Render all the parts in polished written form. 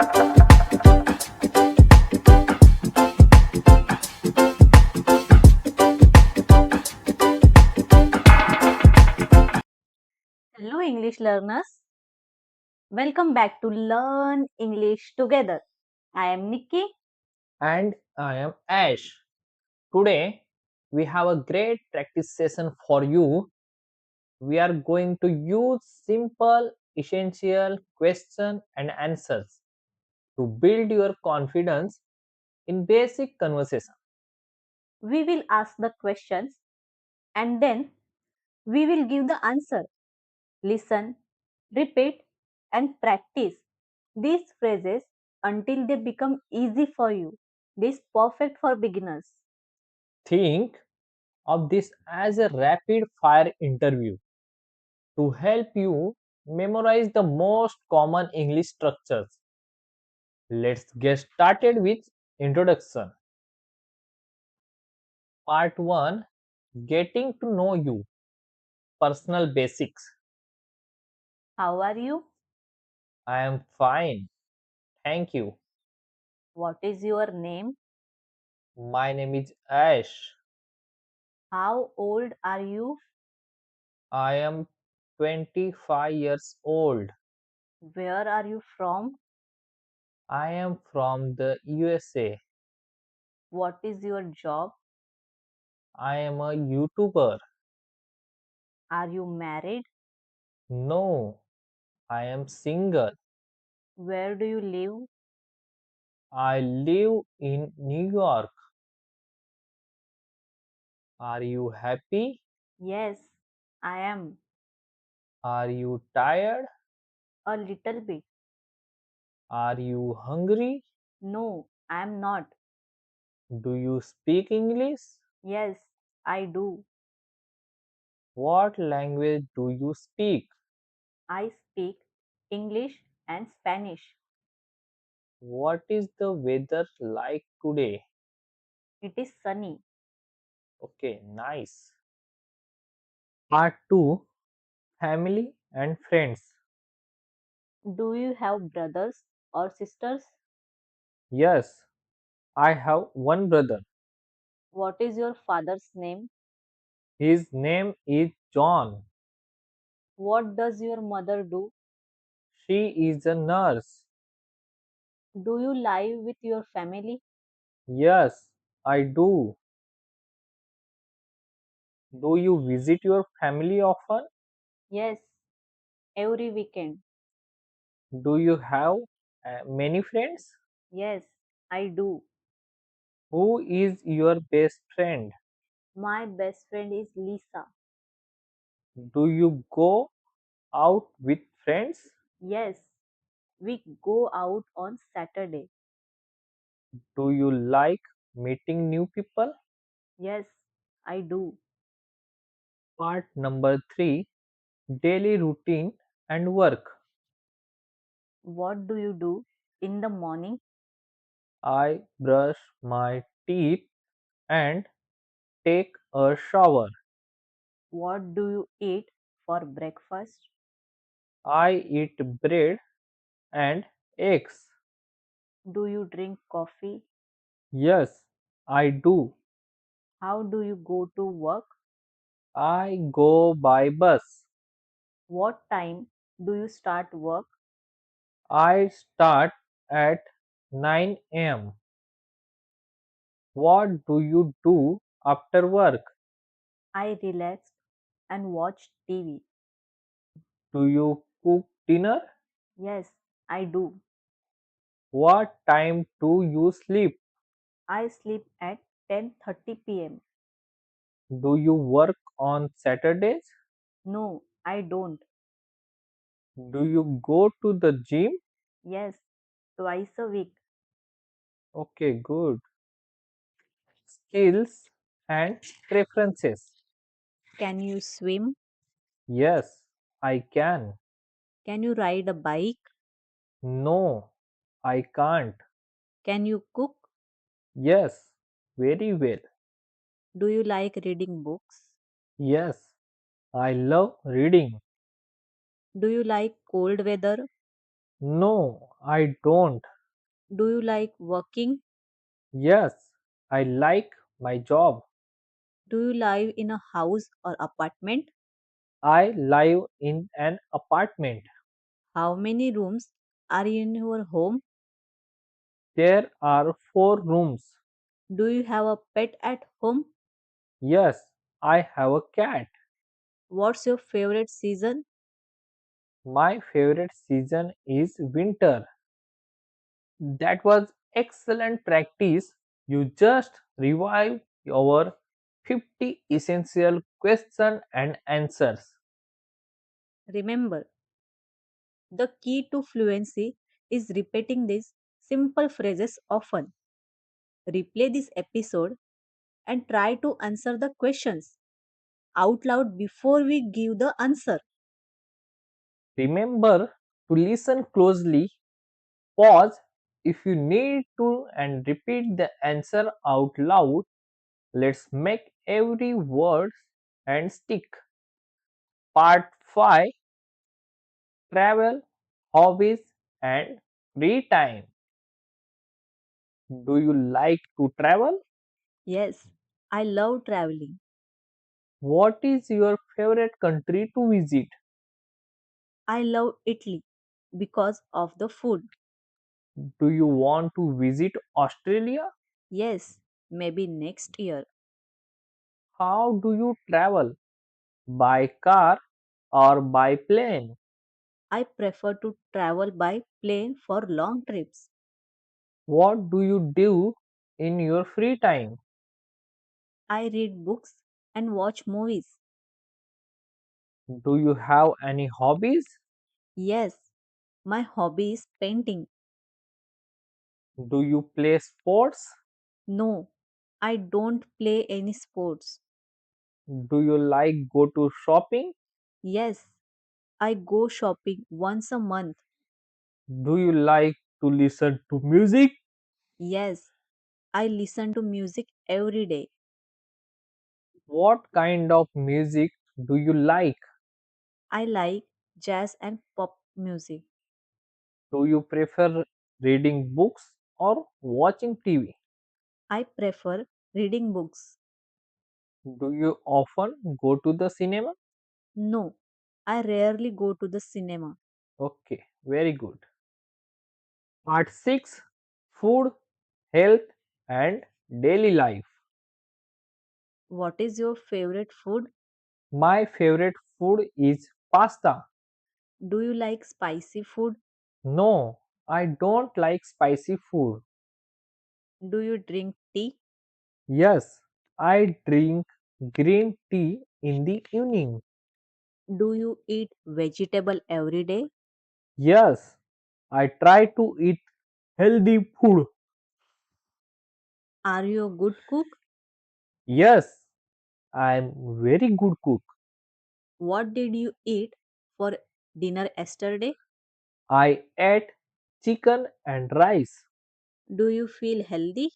Hello, English learners. Welcome back to Learn English Together. I am Nikki. And I am Ash. Today we have a great practice session for you. We are going to use simple, essential question and answers to build your confidence in basic conversation. We will ask the questions and then we will give the answer. Listen, repeat, and practice these phrases until they become easy for you. This is perfect for beginners. Think of this as a rapid fire interview to help you memorize the most common English structures. Let's get started with introduction. Part 1, Getting to know you. Personal basics. How are you? I am fine. Thank you. What is your name? My name is Ash. How old are you? I am 25 years old. Where are you from? I am from the USA. What is your job? I am a YouTuber. Are you married? No, I am single. Where do you live? I live in New York. Are you happy? Yes, I am. Are you tired? A little bit. Are you hungry? No, I am not. Do you speak English? Yes, I do. What language do you speak? I speak English and Spanish. What is the weather like today? It is sunny. Okay, nice. Part 2, Family and Friends. Do you have brothers or sisters? Yes, I have one brother. What is your father's name? His name is John. What does your mother do? She is a nurse. Do you live with your family? Yes, I do. Do you visit your family often? Yes, every weekend. Do you have many friends? Yes, I do. Who is your best friend? My best friend is Lisa. Do you go out with friends? Yes, we go out on Saturday. Do you like meeting new people? Yes, I do. Part number 3, Daily routine and work. What do you do in the morning? I brush my teeth and take a shower. What do you eat for breakfast? I eat bread and eggs. Do you drink coffee? Yes, I do. How do you go to work? I go by bus. What time do you start work? I start at 9 a.m. What do you do after work? I relax and watch TV. Do you cook dinner? Yes, I do. What time do you sleep? I sleep at 10:30 p.m. Do you work on Saturdays? No, I don't. Do you go to the gym? Yes, twice a week. Okay, good. Skills and preferences. Can you swim? Yes, I can. Can you ride a bike? No, I can't. Can you cook? Yes, very well. Do you like reading books? Yes, I love reading. Do you like cold weather? No, I don't. Do you like working? Yes, I like my job. Do you live in a house or apartment? I live in an apartment. How many rooms are in your home? There are 4 rooms. Do you have a pet at home? Yes, I have a cat. What's your favorite season? My favorite season is winter. That was excellent practice. You just revived your 50 essential question and answers. Remember, the key to fluency is repeating these simple phrases often. Replay this episode and try to answer the questions out loud before we give the answer. Remember to listen closely, pause if you need to, and repeat the answer out loud. Let's make every word and stick. Part 5: Travel, Hobbies, and Free Time. Do you like to travel? Yes, I love traveling. What is your favorite country to visit? I love Italy because of the food. Do you want to visit Australia? Yes, maybe next year. How do you travel? By car or by plane? I prefer to travel by plane for long trips. What do you do in your free time? I read books and watch movies. Do you have any hobbies? Yes, my hobby is painting. Do you play sports? No, I don't play any sports. Do you like go to shopping? Yes, I go shopping once a month. Do you like to listen to music? Yes, I listen to music every day. What kind of music do you like? I like jazz and pop music. Do you prefer reading books or watching TV? I prefer reading books. Do you often go to the cinema? No, I rarely go to the cinema. Okay, very good. Part 6: Food, Health, and Daily Life. What is your favorite food? My favorite food is pasta. Do you like spicy food? No, I don't like spicy food. Do you drink tea? Yes, I drink green tea in the evening. Do you eat vegetable every day? Yes, I try to eat healthy food. Are you a good cook? Yes, I am very good cook. What did you eat for dinner yesterday? I ate chicken and rice. Do you feel healthy?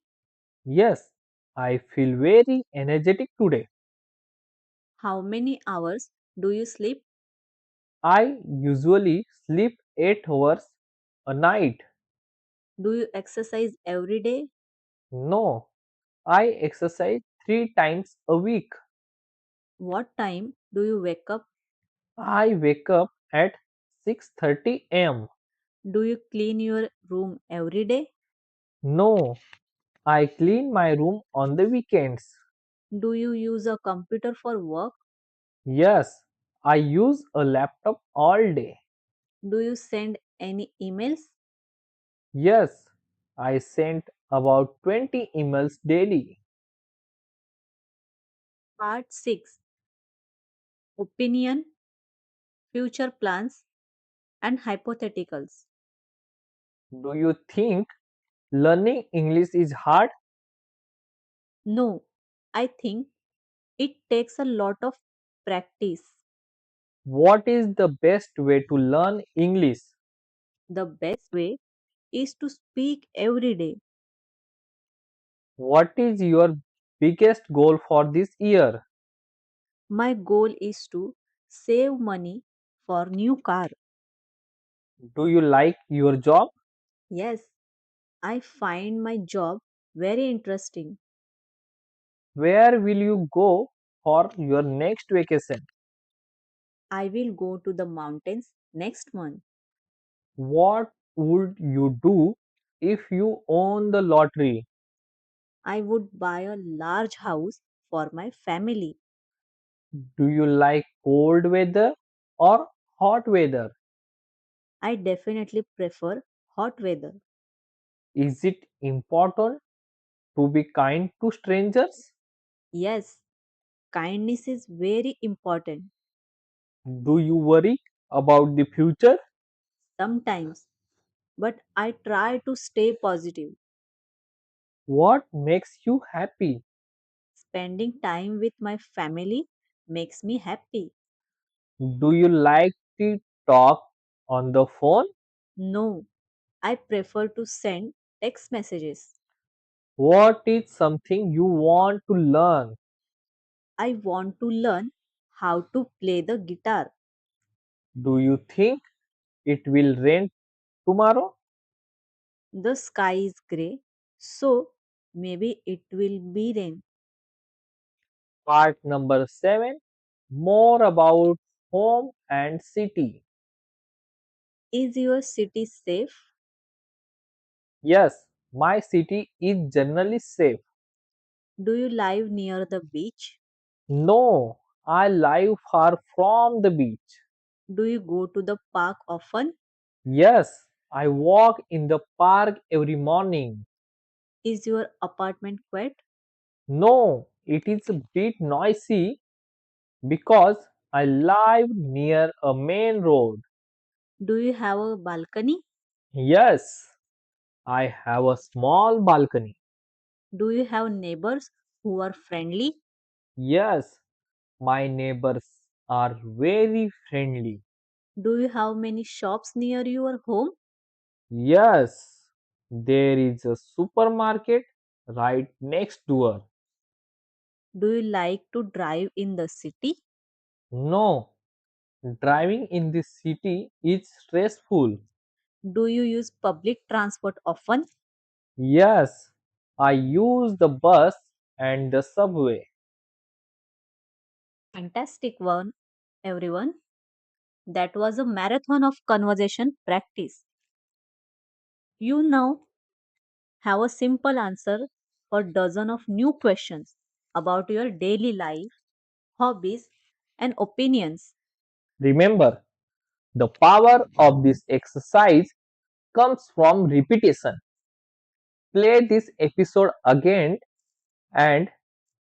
Yes, I feel very energetic today. How many hours do you sleep? I usually sleep 8 hours a night. Do you exercise every day? No, I exercise 3 times a week. What time do you wake up? I wake up at 6:30 am. Do you clean your room every day? No, I clean my room on the weekends. Do you use a computer for work? Yes, I use a laptop all day. Do you send any emails? Yes, I send about 20 emails daily. Part 6: Opinion, Future Plans, and Hypotheticals. Do you think learning English is hard? No, I think it takes a lot of practice. What is the best way to learn English? The best way is to speak every day. What is your biggest goal for this year? My goal is to save money for new car. Do you like your job? Yes, I find my job very interesting. Where will you go for your next vacation? I will go to the mountains next month. What would you do if you own the lottery? I would buy a large house for my family. Do you like cold weather or hot weather? I definitely prefer hot weather. Is it important to be kind to strangers? Yes, kindness is very important. Do you worry about the future? Sometimes, but I try to stay positive. What makes you happy? Spending time with my family makes me happy. Do you like to talk on the phone? No, I prefer to send text messages. What is something you want to learn? I want to learn how to play the guitar. Do you think it will rain tomorrow? The sky is grey, so maybe it will be rain. Part number 7, more about home and city. Is your city safe? Yes, my city is generally safe. Do you live near the beach? No, I live far from the beach. Do you go to the park often? Yes, I walk in the park every morning. Is your apartment quiet? No, it is a bit noisy because I live near a main road. Do you have a balcony? Yes, I have a small balcony. Do you have neighbors who are friendly? Yes, my neighbors are very friendly. Do you have many shops near your home? Yes, there is a supermarket right next door. Do you like to drive in the city? No, driving in this city is stressful. Do you use public transport often? Yes, I use the bus and the subway. Fantastic one, everyone. That was a marathon of conversation practice. You now have a simple answer for dozen of new questions about your daily life, hobbies, and opinions. Remember, the power of this exercise comes from repetition. Play this episode again and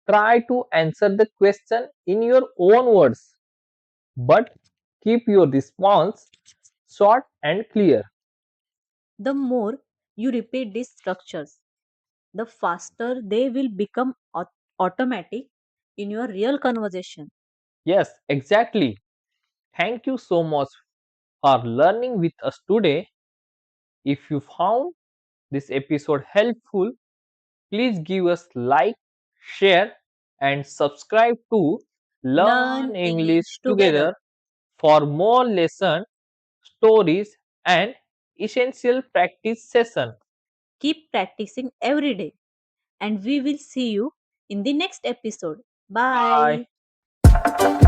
try to answer the question in your own words, but keep your response short and clear. The more you repeat these structures, the faster they will become automatic in your real conversation. Yes, exactly. Thank you so much for learning with us today. If you found this episode helpful, please give us like, share and subscribe to Learn Learn English English together. Together for more lesson, stories and essential practice session. Keep practicing every day, and we will see you in the next episode. Bye. Bye.